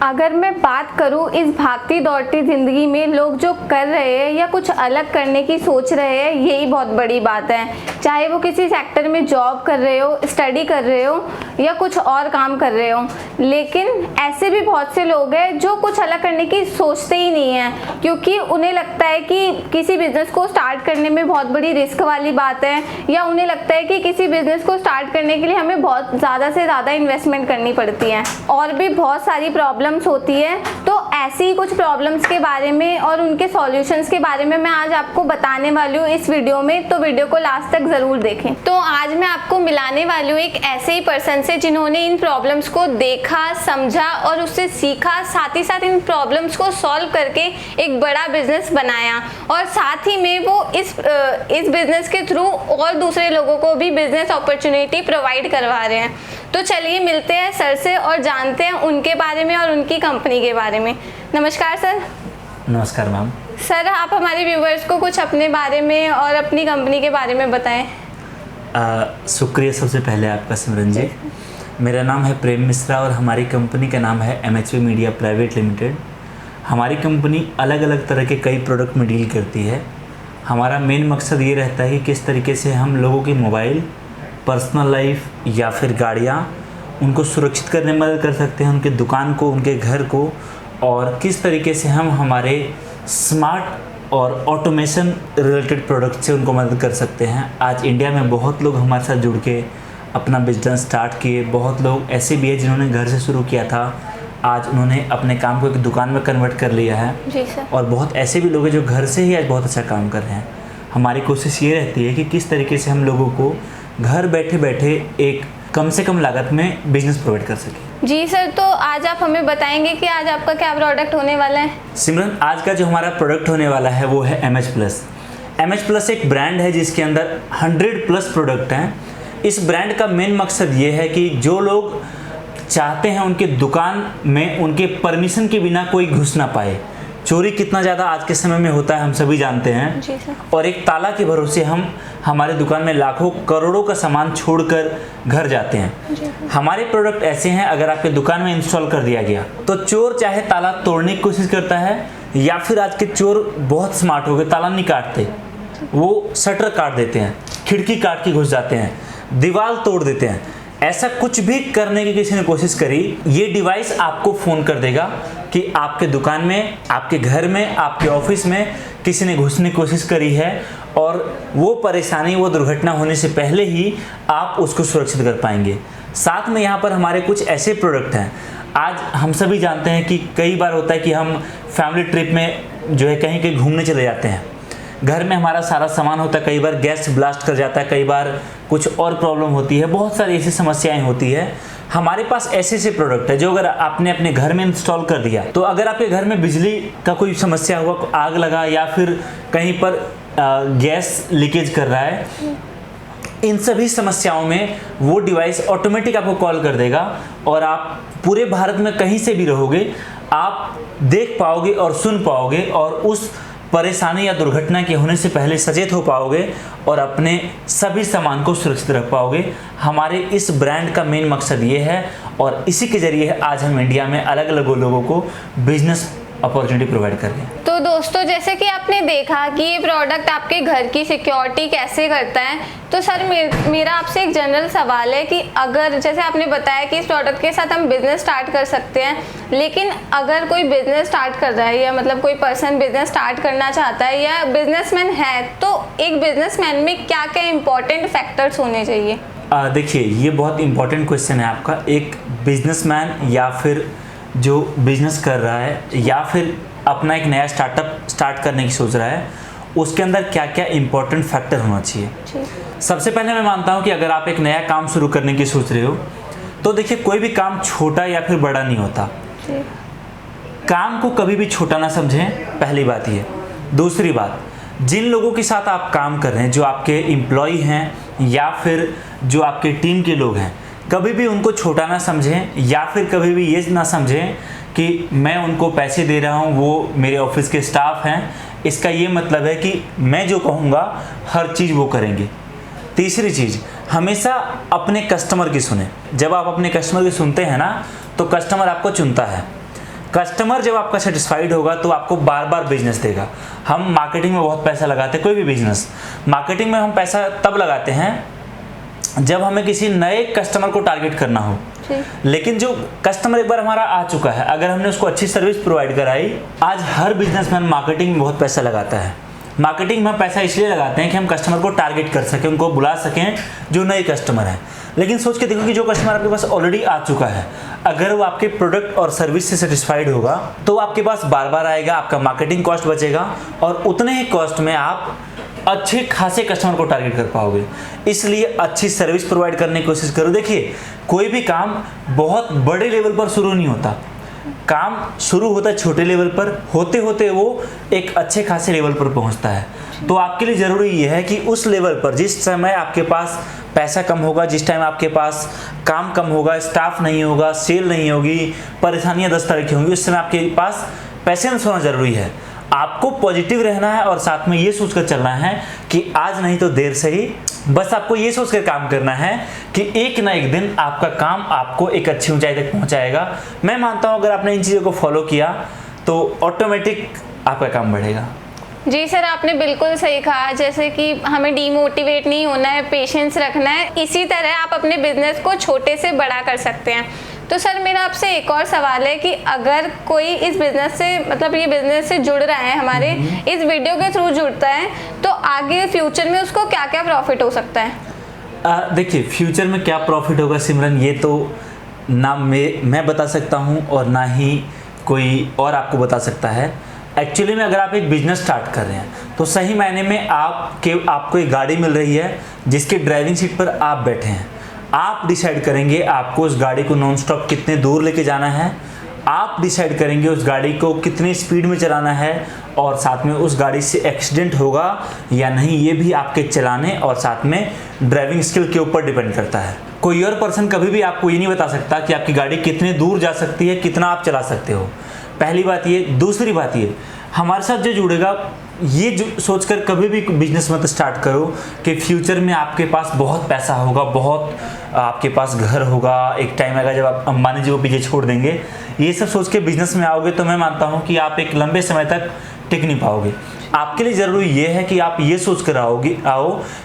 अगर मैं बात करूं इस भागती दौड़ती ज़िंदगी में लोग जो कर रहे हैं या कुछ अलग करने की सोच रहे हैं, यही बहुत बड़ी बात है। चाहे वो किसी सेक्टर में जॉब कर रहे हो, स्टडी कर रहे हो या कुछ और काम कर रहे हो, लेकिन ऐसे भी बहुत से लोग हैं जो कुछ अलग करने की सोचते ही नहीं हैं, क्योंकि उन्हें लगता है कि किसी बिज़नेस को स्टार्ट करने में बहुत बड़ी रिस्क वाली बात है, या उन्हें लगता है कि किसी बिज़नेस को स्टार्ट करने के लिए हमें बहुत ज़्यादा से ज़्यादा इन्वेस्टमेंट करनी पड़ती है और भी बहुत सारी प्रॉब्लम्स होती है। तो ऐसी ही कुछ प्रॉब्लम्स के बारे में और उनके सॉल्यूशंस के बारे में मैं आज आपको बताने वाली हूँ इस वीडियो में, तो वीडियो को लास्ट तक ज़रूर देखें। तो आज मैं आपको मिलाने वाली हूँ एक ऐसे ही पर्सन से जिन्होंने इन प्रॉब्लम्स को देखा, समझा और उससे सीखा, साथ ही साथ इन प्रॉब्लम्स को सॉल्व करके एक बड़ा बिजनेस बनाया और साथ ही में वो इस बिजनेस के थ्रू और दूसरे लोगों को भी बिजनेस अपॉर्चुनिटी प्रोवाइड करवा रहे हैं। तो चलिए मिलते हैं सर से और जानते हैं उनके बारे में और उनकी कंपनी के बारे में। नमस्कार सर। नमस्कार मैम। सर आप हमारे व्यूवर्स को कुछ अपने बारे में और अपनी कंपनी के बारे में बताएं। शुक्रिया सबसे पहले आपका सिमरन जी। मेरा नाम है प्रेम मिश्रा और हमारी कंपनी का नाम है MHP मीडिया प्राइवेट लिमिटेड। हमारी कंपनी अलग अलग तरह के कई प्रोडक्ट में डील करती है। हमारा मेन मकसद ये रहता है कि किस तरीके से हम लोगों की मोबाइल, पर्सनल लाइफ या फिर गाड़ियाँ उनको सुरक्षित करने में मदद कर सकते हैं, उनके दुकान को, उनके घर को, और किस तरीके से हम हमारे स्मार्ट और ऑटोमेशन रिलेटेड प्रोडक्ट से उनको मदद कर सकते हैं। आज इंडिया में बहुत लोग हमारे साथ जुड़ के अपना बिजनेस स्टार्ट किए। बहुत लोग ऐसे भी हैं जिन्होंने घर से शुरू किया था, आज उन्होंने अपने काम को एक दुकान में कन्वर्ट कर लिया है। जी सर। और बहुत ऐसे भी लोग हैं जो घर से ही आज बहुत अच्छा काम कर रहे हैं। हमारी कोशिश ये रहती है कि किस तरीके से हम लोगों को घर बैठे बैठे एक कम से कम लागत में बिजनेस प्रोवाइड कर सके। जी सर, तो आज आप हमें बताएंगे कि आज आपका क्या प्रोडक्ट होने वाला है। सिमरन, आज का जो हमारा प्रोडक्ट होने वाला है वो है MH+। MH+ एक ब्रांड है जिसके अंदर 100+ प्रोडक्ट हैं। इस ब्रांड का मेन मकसद ये है कि जो लोग चाहते हैं उनके दुकान में उनके परमिशन के बिना कोई घुस ना पाए। चोरी कितना ज़्यादा आज के समय में होता है हम सभी जानते हैं। जी सर। और एक ताला के भरोसे हम हमारे दुकान में लाखों करोड़ों का सामान छोड़कर घर जाते हैं। हमारे प्रोडक्ट ऐसे हैं, अगर आपके दुकान में इंस्टॉल कर दिया गया तो चोर चाहे ताला तोड़ने की कोशिश करता है, या फिर आज के चोर बहुत स्मार्ट हो गए, ताला नहीं काटते, वो शटर काट देते हैं, खिड़की काट के घुस जाते हैं, दीवार तोड़ देते हैं। ऐसा कुछ भी करने की किसी ने कोशिश करी, ये डिवाइस आपको फ़ोन कर देगा कि आपके दुकान में, आपके घर में, आपके ऑफिस में किसी ने घुसने की कोशिश करी है, और वो परेशानी, वो दुर्घटना होने से पहले ही आप उसको सुरक्षित कर पाएंगे। साथ में यहाँ पर हमारे कुछ ऐसे प्रोडक्ट हैं। आज हम सभी जानते हैं कि कई बार होता है कि हम फैमिली ट्रिप में जो है कहीं कहीं घूमने चले जाते हैं, घर में हमारा सारा सामान होता है, कई बार गैस ब्लास्ट कर जाता है, कई बार कुछ और प्रॉब्लम होती है, बहुत सारी ऐसी समस्याएं होती है। हमारे पास ऐसे ऐसे प्रोडक्ट है जो अगर आपने अपने घर में इंस्टॉल कर दिया तो अगर आपके घर में बिजली का कोई समस्या हुआ, आग लगा या फिर कहीं पर गैस लीकेज कर रहा है, इन सभी समस्याओं में वो डिवाइस ऑटोमेटिक आपको कॉल कर देगा और आप पूरे भारत में कहीं से भी रहोगे, आप देख पाओगे और सुन पाओगे और उस परेशानी या दुर्घटना के होने से पहले सचेत हो पाओगे और अपने सभी सामान को सुरक्षित रख पाओगे। हमारे इस ब्रांड का मेन मकसद ये है और इसी के जरिए आज हम इंडिया में अलग अलग लोगों को बिजनेस अपॉर्चुनिटी प्रोवाइड कर रहे हैं। तो दोस्तों, जैसे कि आपने देखा कि ये प्रोडक्ट आपके घर की सिक्योरिटी कैसे करता है, तो सर मेरा आपसे एक जनरल सवाल है कि अगर जैसे आपने बताया कि इस प्रोडक्ट के साथ हम बिजनेस स्टार्ट कर सकते हैं, लेकिन अगर कोई बिजनेस स्टार्ट कर रहा है या मतलब कोई पर्सन बिजनेस स्टार्ट करना चाहता है या बिजनेसमैन है, तो एक बिजनेसमैन में क्या क्या इंपॉर्टेंट फैक्टर्स होने चाहिए? देखिए, ये बहुत इंपॉर्टेंट क्वेश्चन है आपका। एक बिजनेसमैन या फिर जो बिजनेस कर रहा है या फिर अपना एक नया स्टार्टअप स्टार्ट करने की सोच रहा है, उसके अंदर क्या क्या इंपॉर्टेंट फैक्टर होना चाहिए। सबसे पहले मैं मानता हूं कि अगर आप एक नया काम शुरू करने की सोच रहे हो तो देखिए, कोई भी काम छोटा या फिर बड़ा नहीं होता। काम को कभी भी छोटा ना समझें, पहली बात ये। दूसरी बात, जिन लोगों के साथ आप काम कर रहे हैं, जो आपके एम्प्लॉय हैं या फिर जो आपके टीम के लोग हैं, कभी भी उनको छोटा ना समझें या फिर कभी भी ये ना समझें कि मैं उनको पैसे दे रहा हूँ, वो मेरे ऑफिस के स्टाफ हैं, इसका ये मतलब है कि मैं जो कहूँगा हर चीज़ वो करेंगे। तीसरी चीज़, हमेशा अपने कस्टमर की सुने। जब आप अपने कस्टमर की सुनते हैं ना, तो कस्टमर आपको चुनता है। कस्टमर जब आपका सेटिस्फाइड होगा तो आपको बार बार बिजनेस देगा। हम मार्केटिंग में बहुत पैसा लगाते हैं, कोई भी बिजनेस, मार्केटिंग में हम पैसा तब लगाते हैं जब हमें किसी नए कस्टमर को टारगेट करना हो। लेकिन जो कस्टमर एक बार हमारा आ चुका है, अगर हमने उसको अच्छी सर्विस प्रोवाइड कराई, आज हर बिजनेसमैन मार्केटिंग में बहुत पैसा लगाता है। मार्केटिंग में हम पैसा इसलिए लगाते हैं कि हम कस्टमर को टारगेट कर सकें, उनको बुला सकें जो नए कस्टमर हैं। लेकिन सोच के देखो कि जो कस्टमर आपके पास ऑलरेडी आ चुका है, अगर वो आपके प्रोडक्ट और सर्विस से सेटिस्फाइड होगा तो आपके पास बार बार आएगा, आपका मार्केटिंग कॉस्ट बचेगा और उतने ही कॉस्ट में आप अच्छे खासे कस्टमर को टारगेट कर पाओगे। इसलिए अच्छी सर्विस प्रोवाइड करने की कोशिश करो। देखिए, कोई भी काम बहुत बड़े लेवल पर शुरू नहीं होता, काम शुरू होता है छोटे लेवल पर, होते होते वो एक अच्छे खासे लेवल पर पहुंचता है। तो आपके लिए ज़रूरी ये है कि उस लेवल पर, जिस समय आपके पास पैसा कम होगा, जिस टाइम आपके पास काम कम होगा, स्टाफ नहीं होगा, सेल नहीं होगी, परेशानियां 10 तरह की होंगी, उस समय आपके पास पैसेंस होना ज़रूरी है। आपको पॉजिटिव रहना है और साथ में ये सोचकर चलना है कि आज नहीं तो देर से ही, बस आपको ये सोचकर काम करना है कि एक ना एक दिन आपका काम आपको एक अच्छी ऊंचाई तक पहुंचाएगा। मैं मानता हूं अगर आपने इन चीज़ों को फॉलो किया तो ऑटोमेटिक आपका काम बढ़ेगा। जी सर, आपने बिल्कुल सही कहा। जैसे कि हमें डीमोटिवेट नहीं होना है, पेशेंस रखना है, इसी तरह आप अपने बिजनेस को छोटे से बड़ा कर सकते हैं। तो सर, मेरा आपसे एक और सवाल है कि अगर कोई इस बिज़नेस से, मतलब ये बिज़नेस से जुड़ रहा है, हमारे इस वीडियो के थ्रू जुड़ता है, तो आगे फ्यूचर में उसको क्या क्या प्रॉफिट हो सकता है? देखिए, फ्यूचर में क्या प्रॉफिट होगा सिमरन, ये तो ना मैं बता सकता हूँ और ना ही कोई और आपको बता सकता है। एक्चुअली में अगर आप एक बिजनेस स्टार्ट कर रहे हैं तो सही मायने में आपको एक गाड़ी मिल रही है जिसके ड्राइविंग सीट पर आप बैठे हैं। आप डिसाइड करेंगे आपको उस गाड़ी को नॉन स्टॉप कितने दूर लेके जाना है, आप डिसाइड करेंगे उस गाड़ी को कितनी स्पीड में चलाना है, और साथ में उस गाड़ी से एक्सीडेंट होगा या नहीं ये भी आपके चलाने और साथ में ड्राइविंग स्किल के ऊपर डिपेंड करता है। कोई और पर्सन कभी भी आपको ये नहीं बता सकता कि आपकी गाड़ी कितने दूर जा सकती है, कितना आप चला सकते हो। पहली बात ये। दूसरी बात ये, हमारे साथ जो जुड़ेगा ये जो सोचकर कभी भी बिजनेस मत स्टार्ट करो कि फ्यूचर में आपके पास बहुत पैसा होगा, बहुत आपके पास घर होगा, एक टाइम आएगा जब आप अंबानी जी को पीछे छोड़ देंगे। ये सब सोच के बिजनेस में आओगे तो मैं मानता हूँ कि आप एक लंबे समय तक टिक नहीं पाओगे। आपके लिए ज़रूरी ये है कि आप ये सोच कर आओ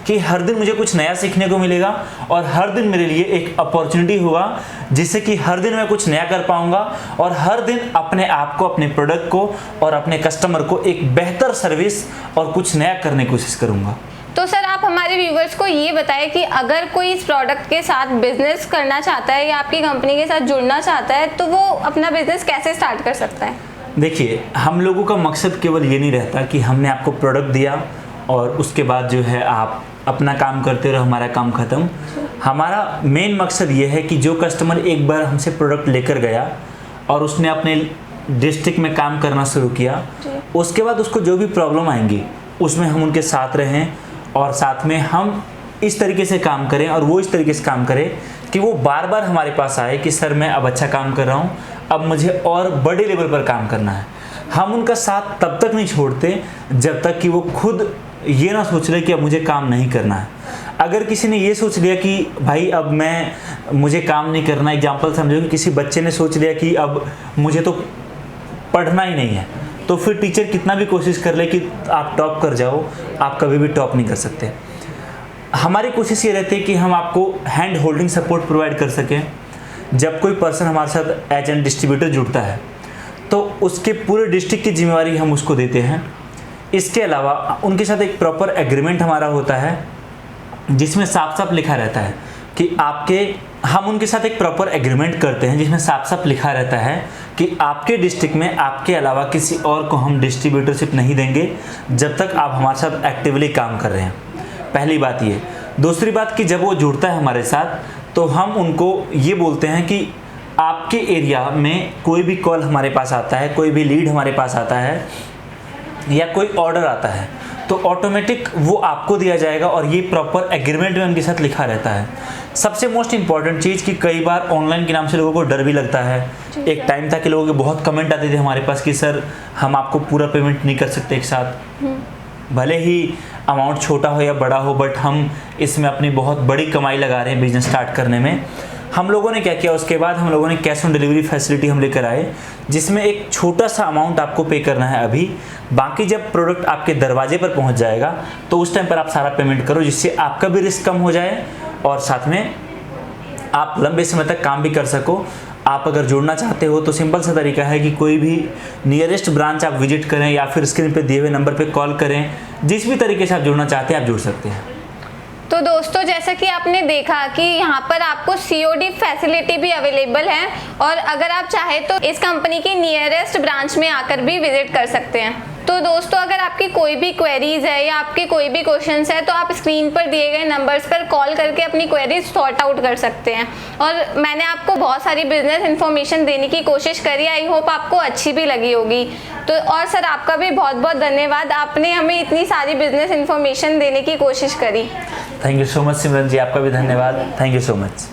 कि हर दिन मुझे कुछ नया सीखने को मिलेगा और हर दिन मेरे लिए एक अपॉर्चुनिटी होगा जिससे कि हर दिन मैं कुछ नया कर पाऊंगा और हर दिन अपने आप को, अपने प्रोडक्ट को और अपने कस्टमर को एक बेहतर सर्विस और कुछ नया करने की कोशिश करूंगा। तो सर, आप हमारे व्यूवर्स को ये बताएं कि अगर कोई इस प्रोडक्ट के साथ बिजनेस करना चाहता है या आपकी कंपनी के साथ जुड़ना चाहता है तो वो अपना बिजनेस कैसे स्टार्ट कर सकता है? देखिए, हम लोगों का मकसद केवल ये नहीं रहता कि हमने आपको प्रोडक्ट दिया और उसके बाद जो है आप अपना काम करते रहो, हमारा काम ख़त्म। हमारा मेन मकसद ये है कि जो कस्टमर एक बार हमसे प्रोडक्ट लेकर गया और उसने अपने डिस्ट्रिक्ट में काम करना शुरू किया, उसके बाद उसको जो भी प्रॉब्लम आएंगी उसमें हम उनके साथ रहें और साथ में हम इस तरीके से काम करें और वो इस तरीके से काम करें कि वो बार बार हमारे पास आए कि सर मैं अब अच्छा काम कर रहा हूँ, अब मुझे और बड़े लेवल पर काम करना है। हम उनका साथ तब तक नहीं छोड़ते जब तक कि वो खुद ये ना सोच ले कि अब मुझे काम नहीं करना है। अगर किसी ने ये सोच लिया कि भाई अब मुझे काम नहीं करना, एग्जाम्पल समझो कि किसी बच्चे ने सोच लिया कि अब मुझे तो पढ़ना ही नहीं है, तो फिर टीचर कितना भी कोशिश कर ले कि आप टॉप कर जाओ, आप कभी भी टॉप नहीं कर सकते। हमारी कोशिश ये रहती है कि हम आपको हैंड होल्डिंग सपोर्ट प्रोवाइड कर सकें। जब कोई पर्सन हमारे साथ एज एन डिस्ट्रीब्यूटर जुड़ता है तो उसके पूरे डिस्ट्रिक्ट की जिम्मेवारी हम उसको देते हैं। इसके अलावा उनके साथ एक प्रॉपर एग्रीमेंट हमारा होता है जिसमें साफ साफ लिखा रहता है कि हम उनके साथ एक प्रॉपर एग्रीमेंट करते हैं जिसमें साफ साफ लिखा रहता है कि आपके डिस्ट्रिक्ट में आपके अलावा किसी और को हम डिस्ट्रीब्यूटरशिप नहीं देंगे जब तक आप हमारे साथ एक्टिवली काम कर रहे हैं। पहली बात ये। दूसरी बात कि जब वो जुड़ता है हमारे साथ तो हम उनको ये बोलते हैं कि आपके एरिया में कोई भी कॉल हमारे पास आता है, कोई भी लीड हमारे पास आता है या कोई ऑर्डर आता है तो ऑटोमेटिक वो आपको दिया जाएगा और ये प्रॉपर एग्रीमेंट में उनके साथ लिखा रहता है। सबसे मोस्ट इंपॉर्टेंट चीज़ कि कई बार ऑनलाइन के नाम से लोगों को डर भी लगता है। एक टाइम था कि लोगों के बहुत कमेंट आते थे हमारे पास कि सर हम आपको पूरा पेमेंट नहीं कर सकते एक साथ, भले ही अमाउंट छोटा हो या बड़ा हो, बट हम इसमें अपनी बहुत बड़ी कमाई लगा रहे हैं बिजनेस स्टार्ट करने में। हम लोगों ने क्या किया, उसके बाद हम लोगों ने कैश ऑन डिलीवरी फैसिलिटी हम लेकर आए, जिसमें एक छोटा सा अमाउंट आपको पे करना है अभी, बाकी जब प्रोडक्ट आपके दरवाजे पर पहुंच जाएगा तो उस टाइम पर आप सारा पेमेंट करो, जिससे आपका भी रिस्क कम हो जाए और साथ में आप लंबे समय तक काम भी कर सको। आप अगर जुड़ना चाहते हो तो सिंपल सा तरीका है कि कोई भी नियरेस्ट ब्रांच आप विजिट करें या फिर स्क्रीन पे दिए हुए नंबर पे कॉल करें। जिस भी तरीके से आप जुड़ना चाहते हैं आप जुड़ सकते हैं। तो दोस्तों, जैसा कि आपने देखा कि यहाँ पर आपको COD फैसिलिटी भी अवेलेबल है और अगर आप चाहें तो इस कंपनी की नियरेस्ट ब्रांच में आकर भी विजिट कर सकते हैं। तो दोस्तों, अगर आपकी कोई भी क्वेरीज है या आपके कोई भी क्वेश्चंस है तो आप स्क्रीन पर दिए गए नंबर्स पर कॉल करके अपनी क्वेरीज सॉर्ट आउट कर सकते हैं। और मैंने आपको बहुत सारी बिजनेस इन्फॉर्मेशन देने की कोशिश करी, आई होप आपको अच्छी भी लगी होगी। तो और सर, आपका भी बहुत बहुत धन्यवाद, आपने हमें इतनी सारी बिजनेस इन्फॉर्मेशन देने की कोशिश करी। थैंक यू सो मच सिमरन जी, आपका भी धन्यवाद। Thank you so much.